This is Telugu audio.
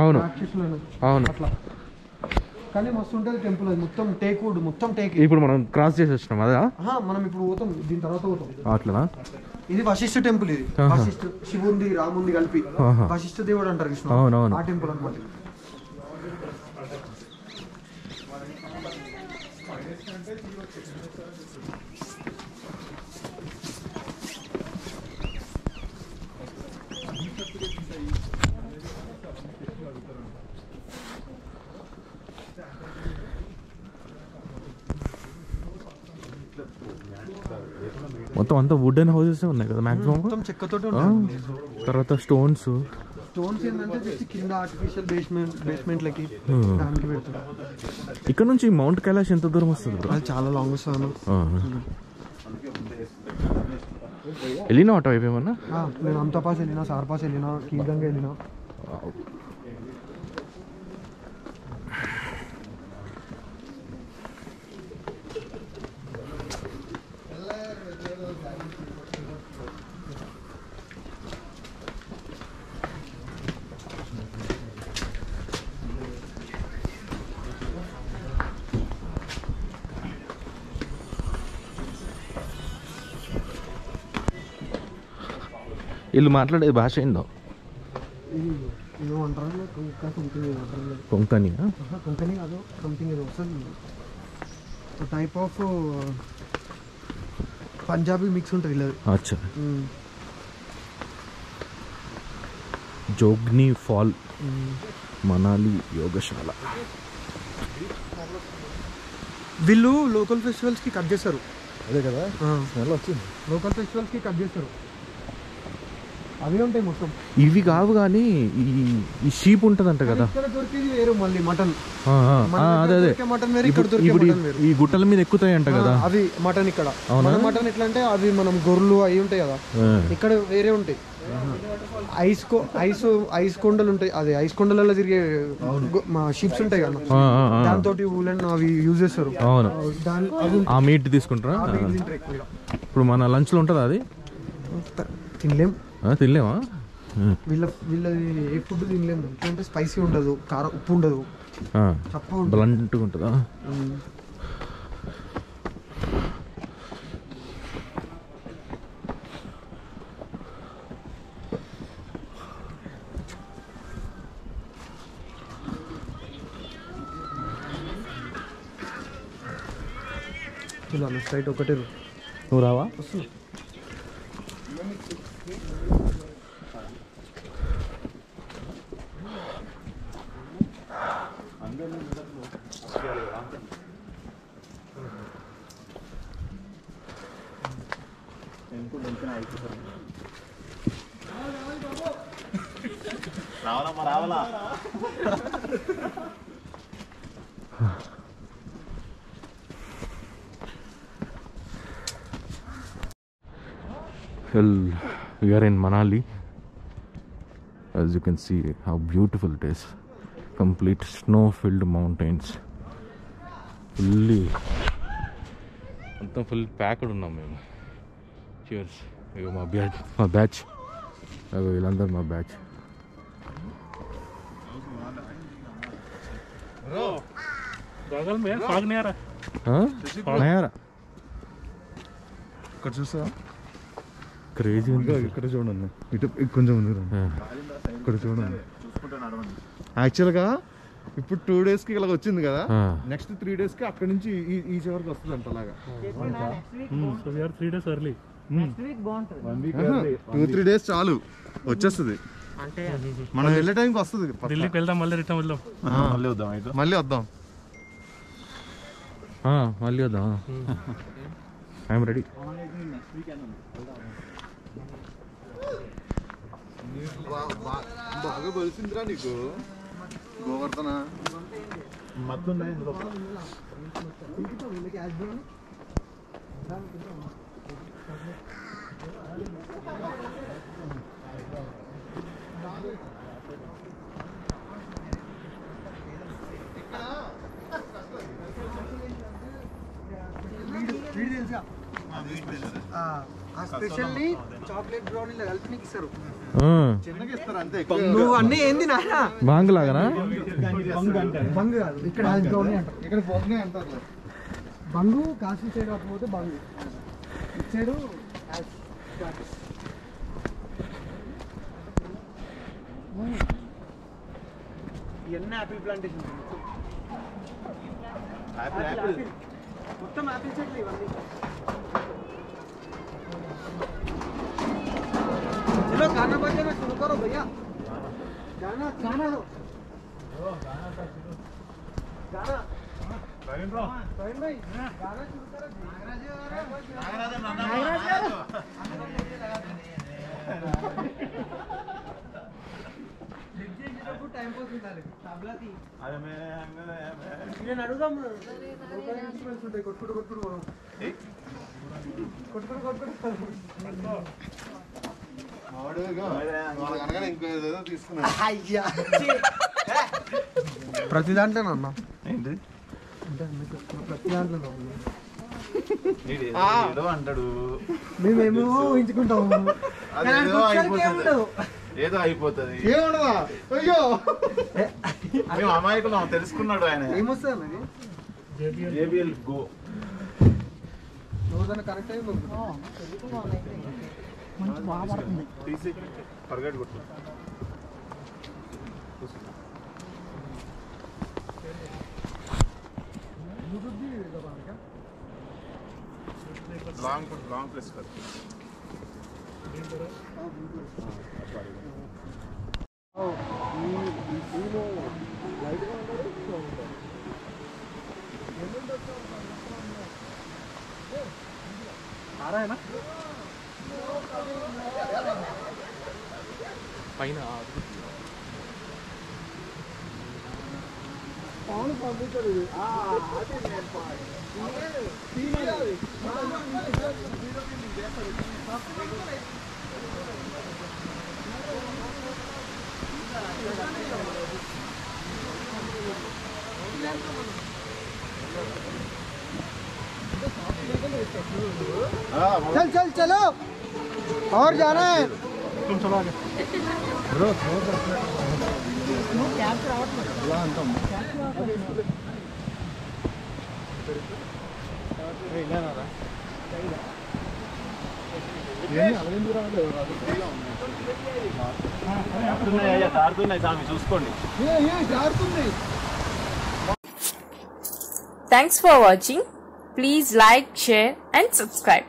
అవును అవును అట్లా. కానీ మస్తు ఉంటుంది టెంపుల్. అది మొత్తం టేక్ వుడ్, మొత్తం టేక్. ఇప్పుడు మనం క్రాస్ చేసి వచ్చినాం అదా? మనం ఇప్పుడు పోతాం, దీని తర్వాత పోతాం. అట్లనా? ఇది వశిష్ఠ టెంపుల్. ఇది వశిష్ఠ శివుంది రాముంది కలిపి వశిష్ఠ దేవుడు అంటారు కృష్ణ. అవునవును. ఆ టెంపుల్ అనమాట. మొత్తం అంతా వుడెన్ హౌసెస్ ఉన్నాయి కదా మ్యాక్సిమం. మొత్తం చెక్కతోటి ఉంటుంది. తర్వాత స్టోన్స్ ఏంటంటే జస్ట్ కింద ఆర్టిఫిషియల్ బేస్మెంట్లకి దానికి పెడుతున్నారు. ఇక్కడ నుంచి మౌంట్ కైలాష్ ఎంత దూరం వస్తుంది బ్రో? అది చాలా లాంగ్ వస్తుంది. వెళ్ళినా ఆటో వైపు ఏమన్నా? నేను అంతా పాస్ వెళ్ళినా, సార్ పాస్ వెళ్ళినా, కీర్గంగా వెళ్ళినా. వీళ్ళు మాట్లాడే భాష ఏందో? కొంకణి కొంకణి కాదు, సంథింగ్ ఏదో వస్తుంది. టైప్ ఆఫ్ పంజాబీ మిక్స్ ఉంటుంది ఇలా. అచ్చా. జోగ్ని ఫాల్ మనాలి యోగశాల. వీళ్ళు లోకల్ ఫెస్టివల్స్కి కట్ చేస్తారు. అదే కదా స్మెల్ వచ్చింది. లోకల్ ఫెస్టివల్స్కి కట్ చేస్తారు. అవి ఉంటాయి మొత్తం. ఇవి కావు కానీ ఈ షీప్ ఉంటదంట కదా. ఇక్కడ దొరికేది వేరు మళ్ళీ మటన్. అదే అదే మటన్ వేరు, ఇక్కడ దొరికే మటన్ వేరు. ఈ గుట్టల మీద ఎక్కుతాయి అంట కదా అవి మటన్. ఇక్కడ మన మటన్ ఎట్లా అంటే అవి మనం గొర్రెలు అవి ఉంటాయి కదా, ఇక్కడ వేరే ఉంటాయి. ఐస్ కొండలు ఉంటాయి. అదే ఐస్ కొండలలో తిరిగే షిప్స్ ఉంటాయి కదా, దాంతో ఊలన్ అవి యూజ్ చేస్తారు. అవును, ఆ మీట్ తీసుకుంటారా? ఇప్పుడు మన లంచ్ లో ఉంటుందా అది? తినలేం. తినలేమా? వీళ్ళది ఏ ఫుడ్ తినలేము. అంటే స్పైసీ ఉండదు, కారం ఉప్పు ఉండదు, చప్పగా బ్లంట్గా ఉంటుందా? స్ట్రైట్ ఒకటే. నువ్వు రావా? రావాలా Well, we are in Manali. As you can see how beautiful it is. Complete snow-filled mountains. Fully, full packed unnam mem. Cheers. Igo my batch. Igo ilandar my batch. Bro, goggle में फॉग नहीं आ रहा. हाँ? नहीं आ रहा. ఇక్కడ చూసా క్రేజీ ఉంది. ఇక్కడ చూడండి, ఇటు కొంచెం ఉంది, ఇక్కడ చూడండి. యాక్చువల్గా ఇప్పుడు 2 daysకి ఇలా వచ్చింది కదా, నెక్స్ట్ 3 daysకి అక్కడ నుంచి ఈ చివరికి వస్తుంది అంట అలాగా. 3 days early. 2-3 days చాలు వచ్చేస్తుంది. మనం వెళ్ళే టైంకి వస్తుంది. ఢిల్లీకి వెళ్దాం, మళ్ళీ రిటర్న్ వెళ్దాం. మళ్ళీ వద్దాం. I'm ready. బాగా బలిసిందిరా నీకు గోవర్ధన. స్పెషల్లీ చాక్లెట్ బ్రౌనీ కలిపి నీకు ఇస్తారు. చిన్నగా ఇస్తారు అంతే. నువ్వు అన్నీ ఏంది నాన్న బాంగ్ లాగానా? బంగు కాదు, ఇక్కడ ఇక్కడ పోతనే అంటారు. బంగు కాశీ సైడ్ కాకపోతే బంగు ఇచ్చాడు. ఇవన్నీ యాపిల్ ప్లాంటేషన్, మొత్తం యాపిల్ చెట్లు ఇవన్నీ. चलो गाना बजाना शुरू करो भैया. गाना गाना दो. गाना प्रवीण भाई गाना शुरू करो. टाइम पास ఉండాలి. తబలాది అరే నేను అడుగుదాం. లోకల్ ఇన్స్ట్రుమెంట్స్ ఉంటాయి, కొట్టుకుంటూ కొట్టుకుంటూ పోదాం. కొట్టుకుంటూ కొట్టుకుంటూ ప్రతి దాంట్లో అన్న ఏంటి ప్రతి దాంట్లో అంటాడు. మేమేమో ఊహించుకుంటాము, ఏదో అయిపోతుంది. ఏమన్నా అయ్యో మేము అమాయకులం తెలుసుకున్నాడు ఆయన. ఏమొస్తుంది అది? JBL Go. నువ్వు దాన్ని కరెక్ట్ అయ్యి తీసి పరిగెట్ కొట్టు. लॉन्ग प्रेस कर. आ रहा है ना పైన कौन कंप्यूटर है? आते मेरे पास तीन है. चल चल चलो और जाना है. तुम चलो आगे. చూసుకోండి. Thanks for watching. Please like, share and subscribe.